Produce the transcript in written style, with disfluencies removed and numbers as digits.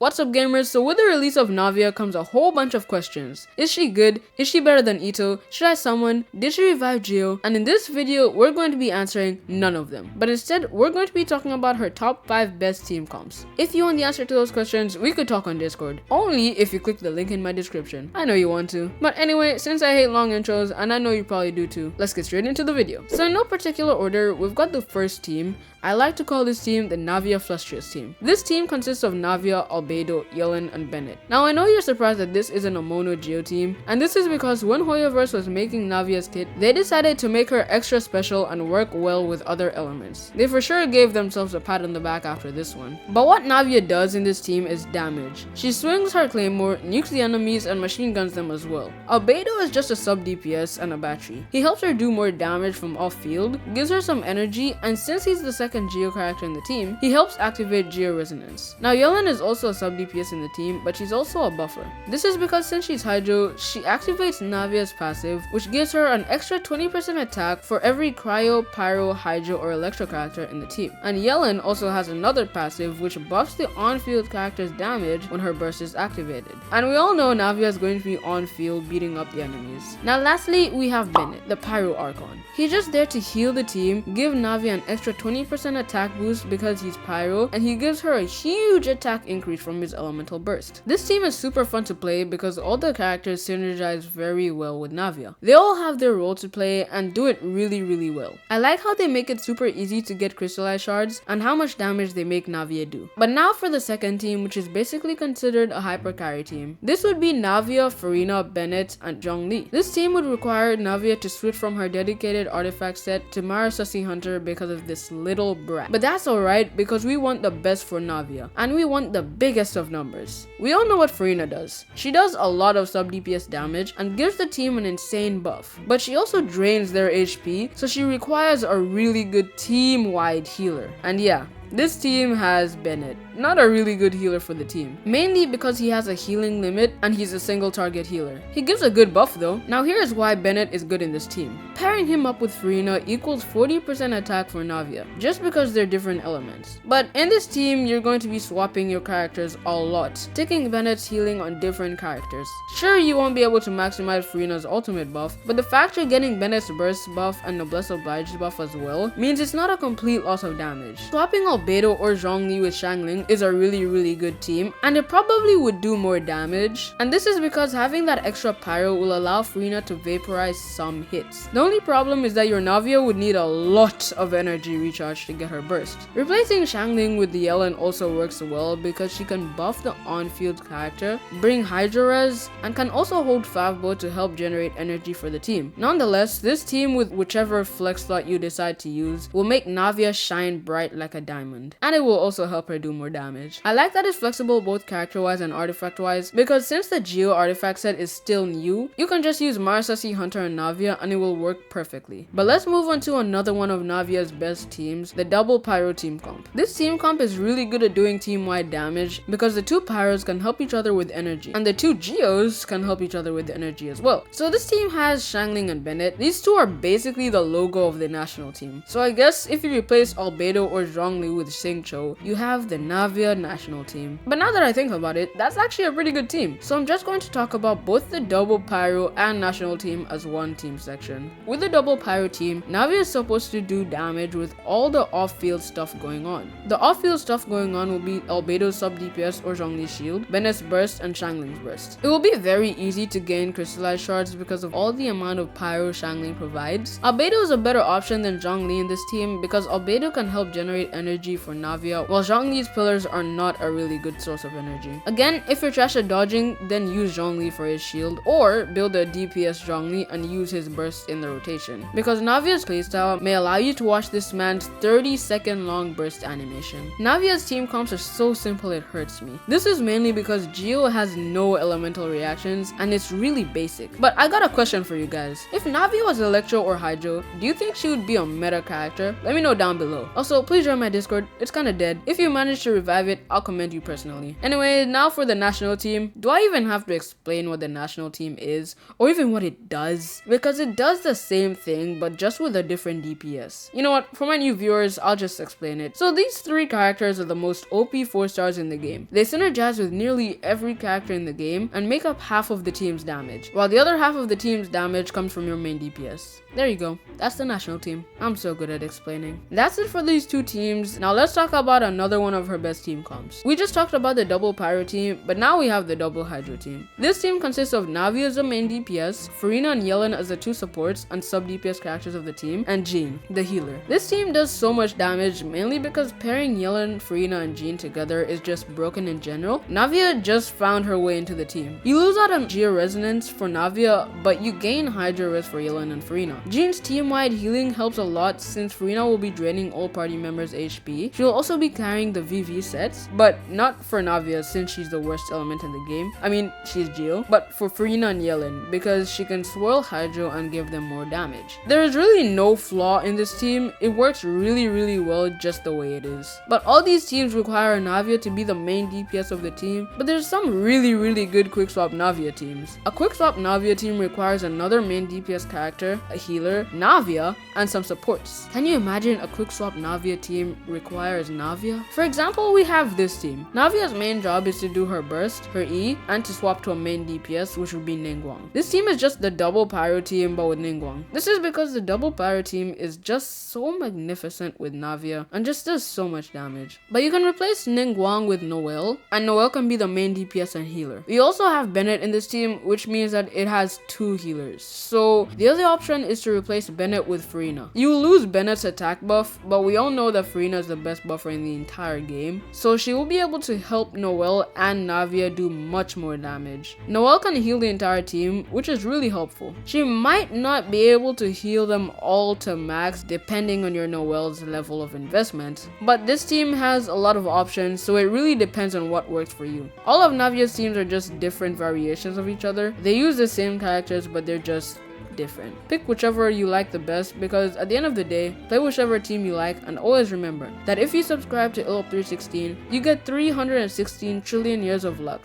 What's up gamers, so with the release of Navia comes a whole bunch of questions. Is she good? Is she better than Ito? Should I summon? Did she revive Geo? And in this video, we're going to be answering none of them. But instead, we're going to be talking about her top 5 best team comps. If you want the answer to those questions, we could talk on Discord. Only if you click the link in my description. I know you want to. But anyway, since I hate long intros, and I know you probably do too, let's get straight into the video. So in no particular order, we've got the first team. I like to call this team the Navia Flustrious team. This team consists of Navia, Albedo, Yellen, and Bennett. Now I know you're surprised that this isn't a mono Geo team, and this is because when Hoyoverse was making Navia's kit, they decided to make her extra special and work well with other elements. They for sure gave themselves a pat on the back after this one. But what Navia does in this team is damage. She swings her claymore, nukes the enemies, and machine guns them as well. Albedo is just a sub DPS and a battery. He helps her do more damage from off field, gives her some energy, and since he's the second Geo character in the team, he helps activate Geo Resonance. Now Yellen is also a sub DPS in the team, but she's also a buffer. This is because since she's Hydro, she activates Navia's passive, which gives her an extra 20% attack for every Cryo, Pyro, Hydro, or Electro character in the team. And Yellen also has another passive which buffs the on-field character's damage when her burst is activated. And we all know Navia is going to be on-field beating up the enemies. Now lastly, we have Bennett, the Pyro Archon. He's just there to heal the team, give Navia an extra 20% attack boost because he's Pyro, and he gives her a huge attack increase from his elemental burst. This team is super fun to play because all the characters synergize very well with Navia. They all have their role to play and do it really well. I like how they make it super easy to get crystallized shards and how much damage they make Navia do. But now for the second team, which is basically considered a Hypercarry team. This would be Navia, Farina, Bennett, and Zhongli. This team would require Navia to switch from her dedicated artifact set to Mara Sussy Hunter because of this little brat. But that's alright because we want the best for Navia and we want the biggest of numbers. We all know what Farina does. She does a lot of sub DPS damage and gives the team an insane buff. But she also drains their HP, so she requires a really good team-wide healer. And yeah, this team has Bennett, not a really good healer for the team, mainly because he has a healing limit and he's a single target healer. He gives a good buff though. Now here's why Bennett is good in this team. Pairing him up with Farina equals 40% attack for Navia, just because they're different elements. But in this team, you're going to be swapping your characters a lot, taking Bennett's healing on different characters. Sure, you won't be able to maximize Farina's ultimate buff, but the fact you're getting Bennett's burst buff and Noblesse Obliged buff as well means it's not a complete loss of damage. Swapping Albedo or Zhongli with Xiangling is a really good team, and it probably would do more damage, and this is because having that extra Pyro will allow Farina to vaporize some hits. The only problem is that your Navia would need a lot of energy recharge to get her burst. Replacing Xiangling with the Yellen also works well because she can buff the on-field character, bring Hydro Res, and can also hold Favbo to help generate energy for the team. Nonetheless, this team with whichever flex slot you decide to use will make Navia shine bright like a diamond, and it will also help her do more damage. I like that it's flexible both character-wise and artifact-wise because since the Geo artifact set is still new, you can just use Mara Sussy Hunter and Navia and it will work perfectly. But let's move on to another one of Navia's best teams, the double Pyro team comp. This team comp is really good at doing team-wide damage because the two Pyros can help each other with energy, and the two Geos can help each other with energy as well. So this team has Xiangling and Bennett. These two are basically the logo of the national team. So I guess if you replace Albedo or Zhongli with Xingqiu, you have the Navia national team. But now that I think about it, that's actually a pretty good team. So I'm just going to talk about both the double Pyro and national team as one team section. With the double Pyro team, Navia is supposed to do damage with all the off-field stuff going on. The off-field stuff going on will be Albedo's sub DPS or Zhongli's shield, Bennett's burst, and Xiangling's burst. It will be very easy to gain crystallized shards because of all the amount of Pyro Xiangling provides. Albedo is a better option than Zhongli in this team because Albedo can help generate energy for Navia, while Zhongli's pillars are not a really good source of energy. Again, if you're trash at dodging, then use Zhongli for his shield, or build a DPS Zhongli and use his burst in the rotation, because Navia's playstyle may allow you to watch this man's 30-second long burst animation. Navia's team comps are so simple it hurts me. This is mainly because Geo has no elemental reactions and it's really basic. But I got a question for you guys. If Navia was Electro or Hydro, do you think she would be a meta character? Let me know down below. Also, please join my Discord Discord, it's kinda dead. If you manage to revive it, I'll commend you personally. Anyway, now for the national team. Do I even have to explain what the national team is? Or even what it does? Because it does the same thing, but just with a different DPS. You know what? For my new viewers, I'll just explain it. So these three characters are the most OP 4-stars in the game. They synergize with nearly every character in the game and make up half of the team's damage, while the other half of the team's damage comes from your main DPS. There you go. That's the national team. I'm so good at explaining. That's it for these two teams. Now let's talk about another one of her best team comps. We just talked about the double pyro team, but now we have the double hydro team. This team consists of Navia as the main DPS, Furina and Yellen as the two supports and sub DPS characters of the team, and Jean, the healer. This team does so much damage mainly because pairing Yellen, Furina, and Jean together is just broken in general. Navia just found her way into the team. You lose out on Geo Resonance for Navia, but you gain Hydro Res for Yellen and Furina. Jean's team-wide healing helps a lot since Furina will be draining all party members' HP. She will also be carrying the VV sets, but not for Navia since she's the worst element in the game. I mean, she's Geo, but for Furina and Yellen because she can swirl Hydro and give them more damage. There is really no flaw in this team. It works really well just the way it is. But all these teams require Navia to be the main DPS of the team, but there's some really good quick swap Navia teams. A quick swap Navia team requires another main DPS character, a healer, Navia, and some supports. Can you imagine a quick swap Navia team requires Navia? For example, we have this team. Navia's main job is to do her burst, her E, and to swap to a main DPS, which would be Ningguang. This team is just the double pyro team but with Ningguang. This is because the double pyro team is just so magnificent with Navia and just does so much damage. But you can replace Ningguang with Noelle, and Noelle can be the main DPS and healer. We also have Bennett in this team, which means that it has two healers. So the other option is to replace Bennett with Furina. You will lose Bennett's attack buff, but we all know that Furina is the best buffer in the entire game, so she will be able to help Noelle and Navia do much more damage. Noelle can heal the entire team, which is really helpful. She might not be able to heal them all to max depending on your Noelle's level of investment, but this team has a lot of options, so it really depends on what works for you. All of Navia's teams are just different variations of each other. They use the same characters, but they're just different. Pick whichever you like the best, because at the end of the day, play whichever team you like, and always remember that if you subscribe to ILP316, you get 316 trillion years of luck.